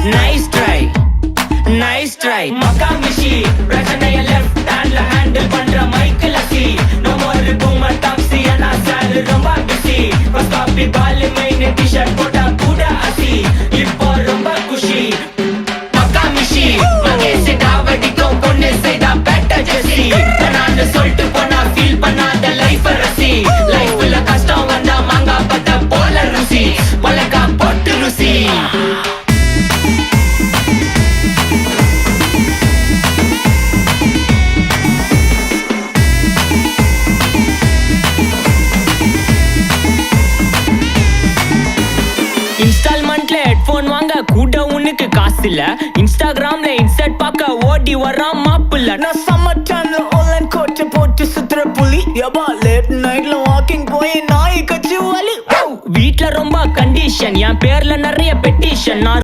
nice try, nice try. Makamishi, பிரச்சனைய left handல handle பண்ற Michael அசி. No more boomer taxi, ஆனா சார் ரொம்ப busy. First copy ball main t-shirt போட்டா கூட அசி. இப்போ ரொம்ப குஷி. Makamishi, மகேஷ் டாவடிக்கும் பொண்ணு செய்தா better ஜெசி. நான் சொல்லிட்டு போனா feel பண்ணாத life ரசி. லைஃப்ல கஷ்டம் வந்தா மாங்கா பத்த போல ருசி. மலக்கா போட்டு ருசி. இன்ஸ்டால்மெண்ட்ல ஹெட்போன் வாங்க கூட உனக்கு காசு இல்ல. இன்ஸ்டாகிராம்ல இன்ஸ்டன்ட் பார்க்க ஓடி வரான் மாப்பிள்ள. நான் சம்மர் டைம்ல ஆன்லைன் கோட்டை போட்டு சுத்துற புலி. யபா லேட் நைட்ல வாக்கிங் போய் நாய் கச்சி வலி. வீட்ல ரொம்ப கண்டிஷன், என் பேர்ல நிறைய பெட்டிஷன். நான்